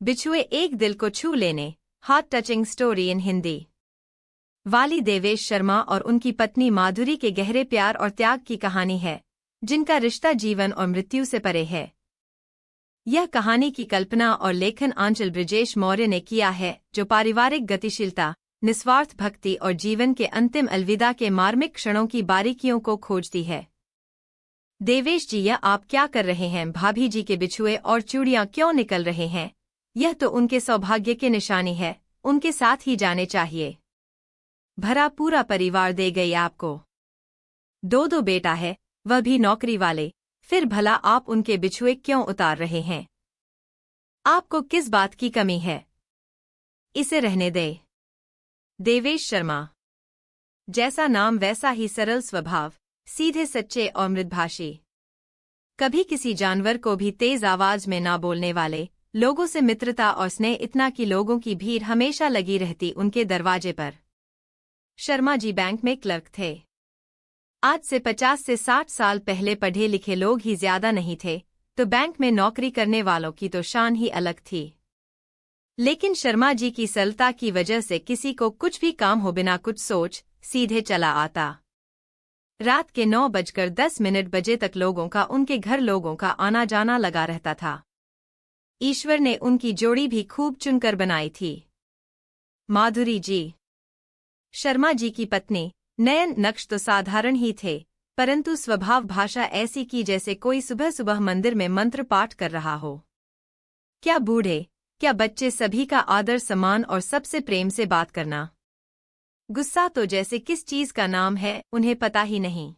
बिछुए एक दिल को छू लेने, heart touching story in Hindi. वाली देवेश शर्मा और उनकी पत्नी माधुरी के गहरे प्यार और त्याग की कहानी है, जिनका रिश्ता जीवन और मृत्यु से परे है। यह कहानी की कल्पना और लेखन आंचल ब्रिजेश मौर्य ने किया है, जो पारिवारिक गतिशीलता, निस्वार्थ भक्ति और जीवन के अंतिम अलविदा के मार्मिक क्षणों की बारीकियों को खोजती है। देवेश जी, यह आप क्या कर रहे हैं? भाभी जी के बिछुए और चूड़ियां क्यों निकल रहे हैं? यह तो उनके सौभाग्य की निशानी है, उनके साथ ही जाने चाहिए। भरा पूरा परिवार दे गई आपको। दो बेटा है, वह भी नौकरी वाले, फिर भला आप उनके बिछुए क्यों उतार रहे हैं? आपको किस बात की कमी है? इसे रहने दे। देवेश शर्मा। जैसा नाम वैसा ही सरल स्वभाव, सीधे सच्चे और मृदुभाषी। कभी किसी जानवर को भी तेज आवाज में ना बोलने वाले, लोगों से मित्रता और स्नेह इतना कि लोगों की भीड़ हमेशा लगी रहती उनके दरवाजे पर। शर्मा जी बैंक में क्लर्क थे। आज से 50 से 60 साल पहले पढ़े लिखे लोग ही ज्यादा नहीं थे, तो बैंक में नौकरी करने वालों की तो शान ही अलग थी। लेकिन शर्मा जी की सरलता की वजह से किसी को कुछ भी काम हो बिना कुछ सोच सीधे चला आता। रात के 9:10 बजे तक लोगों का, उनके घर लोगों का आना जाना लगा रहता था। ईश्वर ने उनकी जोड़ी भी खूब चुनकर बनाई थी। माधुरी जी, शर्मा जी की पत्नी, नयन नक्श तो साधारण ही थे, परंतु स्वभाव भाषा ऐसी की जैसे कोई सुबह सुबह मंदिर में मंत्र पाठ कर रहा हो। क्या बूढ़े, क्या बच्चे, सभी का आदर सम्मान और सबसे प्रेम से बात करना। गुस्सा तो जैसे किस चीज का नाम है उन्हें पता ही नहीं।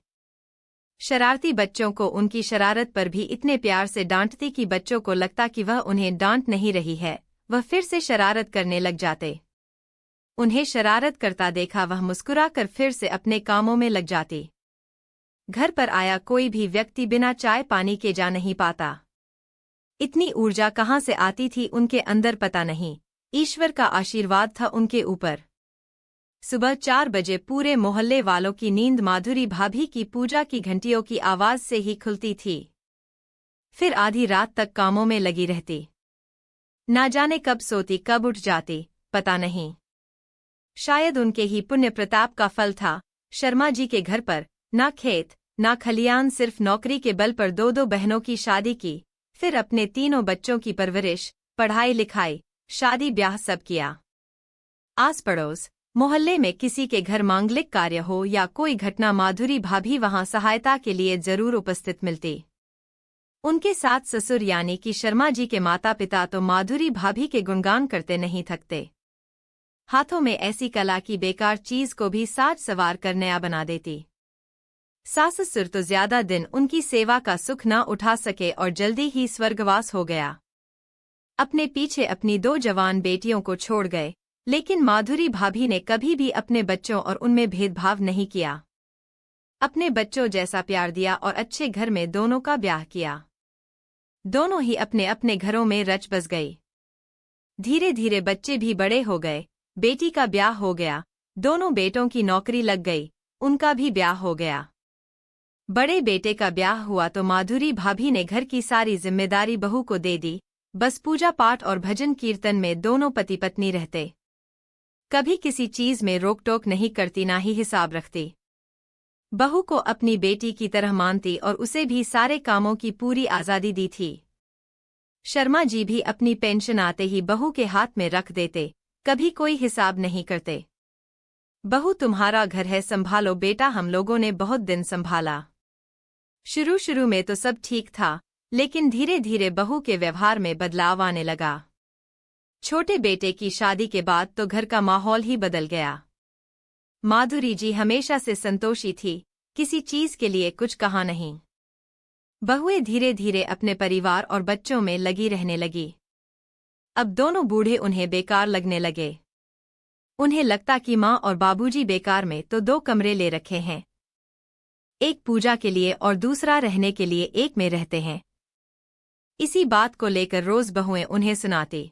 शरारती बच्चों को उनकी शरारत पर भी इतने प्यार से डांटती कि बच्चों को लगता कि वह उन्हें डांट नहीं रही है, वह फिर से शरारत करने लग जाते। उन्हें शरारत करता देखा वह मुस्कुराकर फिर से अपने कामों में लग जाती। घर पर आया कोई भी व्यक्ति बिना चाय पानी के जा नहीं पाता। इतनी ऊर्जा कहाँ से आती थी उनके अंदर पता नहीं, ईश्वर का आशीर्वाद था उनके ऊपर। सुबह 4 बजे पूरे मोहल्ले वालों की नींद माधुरी भाभी की पूजा की घंटियों की आवाज से ही खुलती थी। फिर आधी रात तक कामों में लगी रहती। ना जाने कब सोती कब उठ जाती, पता नहीं। शायद उनके ही पुण्य प्रताप का फल था, शर्मा जी के घर पर ना खेत ना खलियान, सिर्फ नौकरी के बल पर 2 बहनों की शादी की, फिर अपने 3 बच्चों की परवरिश, पढ़ाई लिखाई, शादी ब्याह सब किया। आस पड़ोस मोहल्ले में किसी के घर मांगलिक कार्य हो या कोई घटना, माधुरी भाभी वहां सहायता के लिए जरूर उपस्थित मिलती। उनके साथ ससुर यानी कि शर्मा जी के माता पिता तो माधुरी भाभी के गुणगान करते नहीं थकते। हाथों में ऐसी कला की बेकार चीज को भी साज सवार कर नया बना देती। सास ससुर तो ज्यादा दिन उनकी सेवा का सुख न उठा सके और जल्दी ही स्वर्गवास हो गया। अपने पीछे अपनी 2 जवान बेटियों को छोड़ गए, लेकिन माधुरी भाभी ने कभी भी अपने बच्चों और उनमें भेदभाव नहीं किया। अपने बच्चों जैसा प्यार दिया और अच्छे घर में दोनों का ब्याह किया। दोनों ही अपने अपने घरों में रच बस गई। धीरे धीरे बच्चे भी बड़े हो गए, बेटी का ब्याह हो गया, दोनों बेटों की नौकरी लग गई, उनका भी ब्याह हो गया। बड़े बेटे का ब्याह हुआ तो माधुरी भाभी ने घर की सारी जिम्मेदारी बहू को दे दी, बस पूजा पाठ और भजन कीर्तन में दोनों पति पत्नी रहते। कभी किसी चीज में रोक टोक नहीं करती, ना ही हिसाब रखती। बहू को अपनी बेटी की तरह मानती और उसे भी सारे कामों की पूरी आजादी दी थी। शर्मा जी भी अपनी पेंशन आते ही बहू के हाथ में रख देते, कभी कोई हिसाब नहीं करते। बहू तुम्हारा घर है, संभालो बेटा, हम लोगों ने बहुत दिन संभाला। शुरू में तो सब ठीक था, लेकिन धीरे धीरे बहू के व्यवहार में बदलाव आने लगा। छोटे बेटे की शादी के बाद तो घर का माहौल ही बदल गया। माधुरी जी हमेशा से संतोषी थी, किसी चीज के लिए कुछ कहा नहीं। बहुएं धीरे धीरे अपने परिवार और बच्चों में लगी रहने लगी। अब दोनों बूढ़े उन्हें बेकार लगने लगे। उन्हें लगता कि माँ और बाबूजी बेकार में तो 2 कमरे ले रखे हैं, एक पूजा के लिए और दूसरा रहने के लिए एक में रहते हैं। इसी बात को लेकर रोज बहुएं उन्हें सुनाती।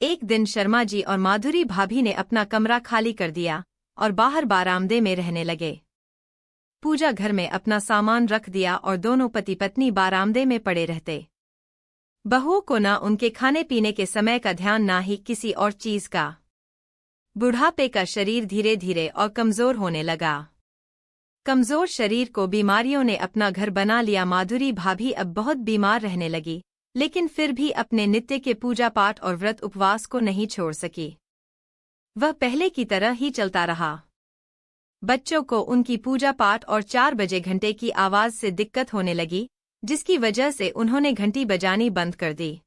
एक दिन शर्मा जी और माधुरी भाभी ने अपना कमरा खाली कर दिया और बाहर बारामदे में रहने लगे। पूजा घर में अपना सामान रख दिया और दोनों पति पत्नी बारामदे में पड़े रहते। बहुओं को न उनके खाने पीने के समय का ध्यान ना ही किसी और चीज का। बुढ़ापे का शरीर धीरे धीरे और कमजोर होने लगा। कमजोर शरीर को बीमारियों ने अपना घर बना लिया। माधुरी भाभी अब बहुत बीमार रहने लगी, लेकिन फिर भी अपने नित्य के पूजा पाठ और व्रत उपवास को नहीं छोड़ सकी। वह पहले की तरह ही चलता रहा। बच्चों को उनकी पूजा पाठ और 4 बजे घंटे की आवाज से दिक्कत होने लगी, जिसकी वजह से उन्होंने घंटी बजानी बंद कर दी,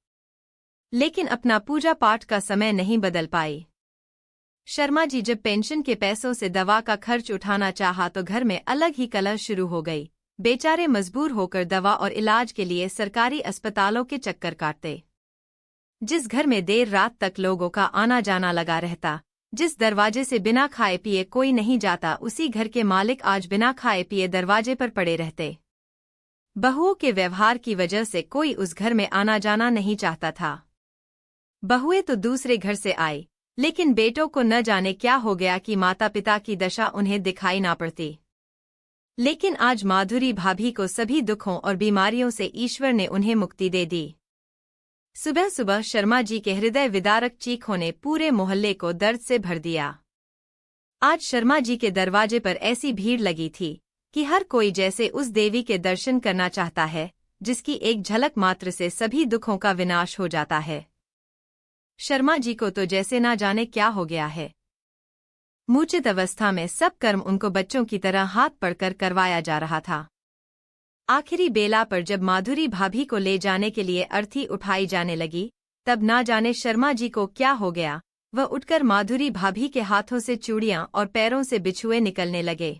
लेकिन अपना पूजा पाठ का समय नहीं बदल पाई। शर्मा जी जब पेंशन के पैसों से दवा का खर्च उठाना चाहा तो घर में अलग ही कलह शुरू हो गई। बेचारे मजबूर होकर दवा और इलाज के लिए सरकारी अस्पतालों के चक्कर काटते। जिस घर में देर रात तक लोगों का आना जाना लगा रहता, जिस दरवाजे से बिना खाए पिए कोई नहीं जाता, उसी घर के मालिक आज बिना खाए पिए दरवाजे पर पड़े रहते। बहुओं के व्यवहार की वजह से कोई उस घर में आना जाना नहीं चाहता था। बहुएं तो दूसरे घर से आई, लेकिन बेटों को न जाने क्या हो गया कि माता पिता की दशा उन्हें दिखाई ना पड़ती। लेकिन आज माधुरी भाभी को सभी दुखों और बीमारियों से ईश्वर ने उन्हें मुक्ति दे दी। सुबह सुबह शर्मा जी के हृदय विदारक चीखों ने पूरे मोहल्ले को दर्द से भर दिया। आज शर्मा जी के दरवाजे पर ऐसी भीड़ लगी थी कि हर कोई जैसे उस देवी के दर्शन करना चाहता है, जिसकी एक झलक मात्र से सभी दुखों का विनाश हो जाता है। शर्मा जी को तो जैसे ना जाने क्या हो गया है। मूर्छित अवस्था में सब कर्म उनको बच्चों की तरह हाथ पकड़कर करवाया जा रहा था। आखिरी बेला पर जब माधुरी भाभी को ले जाने के लिए अर्थी उठाई जाने लगी, तब ना जाने शर्मा जी को क्या हो गया। वह उठकर माधुरी भाभी के हाथों से चूड़ियां और पैरों से बिछुए निकलने लगे।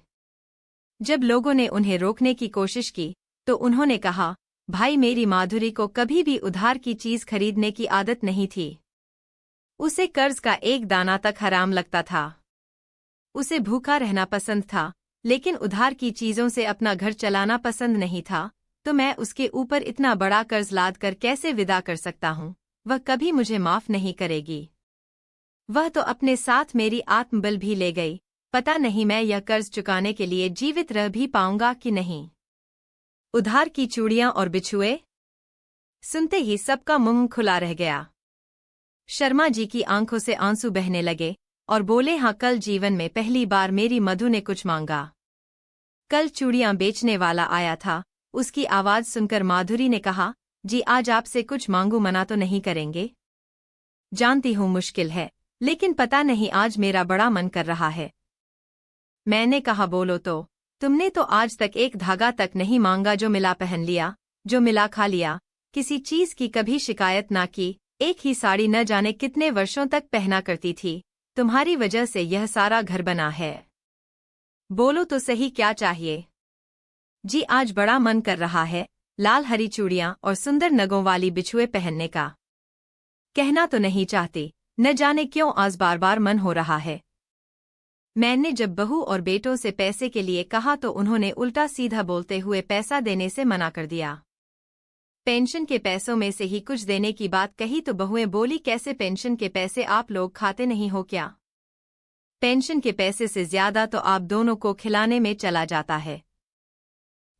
जब लोगों ने उन्हें रोकने की कोशिश की तो उन्होंने कहा, भाई मेरी माधुरी को कभी भी उधार की चीज खरीदने की आदत नहीं थी। उसे कर्ज का एक दाना तक हराम लगता था। उसे भूखा रहना पसंद था, लेकिन उधार की चीजों से अपना घर चलाना पसंद नहीं था। तो मैं उसके ऊपर इतना बड़ा कर्ज लाद कर कैसे विदा कर सकता हूँ। वह कभी मुझे माफ नहीं करेगी। वह तो अपने साथ मेरी आत्मबल भी ले गई। पता नहीं मैं यह कर्ज चुकाने के लिए जीवित रह भी पाऊंगा कि नहीं। उधार की चूड़ियां और बिछुए सुनते ही सबका मुंह खुला रह गया। शर्मा जी की आंखों से आंसू बहने लगे और बोले, हाँ कल जीवन में पहली बार मेरी मधु ने कुछ मांगा। कल चूड़ियां बेचने वाला आया था। उसकी आवाज सुनकर माधुरी ने कहा, जी आज आपसे कुछ मांगू, मना तो नहीं करेंगे? जानती हूँ मुश्किल है, लेकिन पता नहीं आज मेरा बड़ा मन कर रहा है। मैंने कहा बोलो तो। तुमने तो आज तक एक धागा तक नहीं मांगा, जो मिला पहन लिया, जो मिला खा लिया, किसी चीज की कभी शिकायत ना की। एक ही साड़ी न जाने कितने वर्षों तक पहना करती थी। तुम्हारी वजह से यह सारा घर बना है। बोलो तो सही क्या चाहिए? जी आज बड़ा मन कर रहा है लाल हरी चूड़ियां और सुंदर नगों वाली बिछुए पहनने का। कहना तो नहीं चाहती, न जाने क्यों आज बार बार मन हो रहा है। मैंने जब बहू और बेटों से पैसे के लिए कहा तो उन्होंने उल्टा सीधा बोलते हुए पैसा देने से मना कर दिया। पेंशन के पैसों में से ही कुछ देने की बात कही तो बहुएं बोली, कैसे पेंशन के पैसे आप लोग खाते नहीं हो क्या? पेंशन के पैसे से ज्यादा तो आप दोनों को खिलाने में चला जाता है।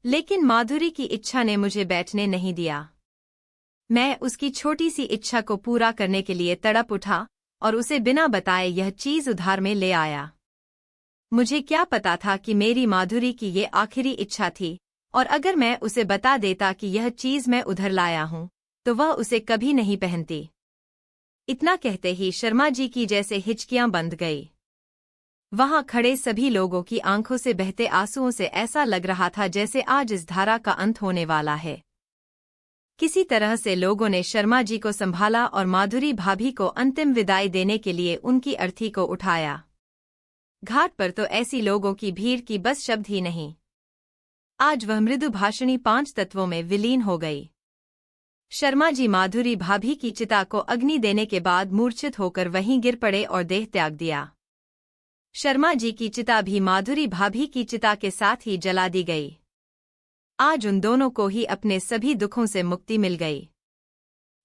लेकिन माधुरी की इच्छा ने मुझे बैठने नहीं दिया। मैं उसकी छोटी सी इच्छा को पूरा करने के लिए तड़प उठा और उसे बिना बताए यह चीज उधार में ले आया। मुझे क्या पता था कि मेरी माधुरी की ये आखिरी इच्छा थी, और अगर मैं उसे बता देता कि यह चीज मैं उधर लाया हूं तो वह उसे कभी नहीं पहनती। इतना कहते ही शर्मा जी की जैसे हिचकियां बंध गई। वहां खड़े सभी लोगों की आंखों से बहते आंसुओं से ऐसा लग रहा था जैसे आज इस धारा का अंत होने वाला है। किसी तरह से लोगों ने शर्मा जी को संभाला और माधुरी भाभी को अंतिम विदाई देने के लिए उनकी अर्थी को उठाया। घाट पर तो ऐसी लोगों की भीड़ की बस शब्द ही नहीं। आज वह मृदु भाषणी 5 तत्वों में विलीन हो गई। शर्मा जी माधुरी भाभी की चिता को अग्नि देने के बाद मूर्छित होकर वहीं गिर पड़े और देह त्याग दिया। शर्मा जी की चिता भी माधुरी भाभी की चिता के साथ ही जला दी गई। आज उन दोनों को ही अपने सभी दुखों से मुक्ति मिल गई।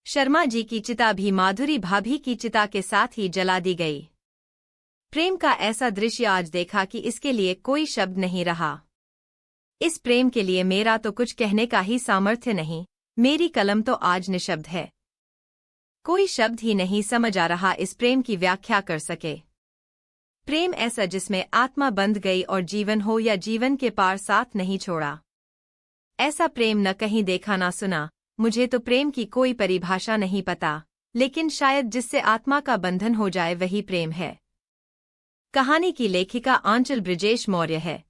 शर्मा जी की चिता भी माधुरी भाभी की चिता के साथ ही जला दी गई। प्रेम का ऐसा दृश्य आज देखा कि इसके लिए कोई शब्द नहीं रहा। इस प्रेम के लिए मेरा तो कुछ कहने का ही सामर्थ्य नहीं, मेरी कलम तो आज निशब्द है। कोई शब्द ही नहीं समझ आ रहा इस प्रेम की व्याख्या कर सके। प्रेम ऐसा जिसमें आत्मा बंध गई और जीवन हो या जीवन के पार साथ नहीं छोड़ा। ऐसा प्रेम न कहीं देखा ना सुना। मुझे तो प्रेम की कोई परिभाषा नहीं पता, लेकिन शायद जिससे आत्मा का बंधन हो जाए वही प्रेम है। कहानी की लेखिका आंचल ब्रिजेश मौर्य है।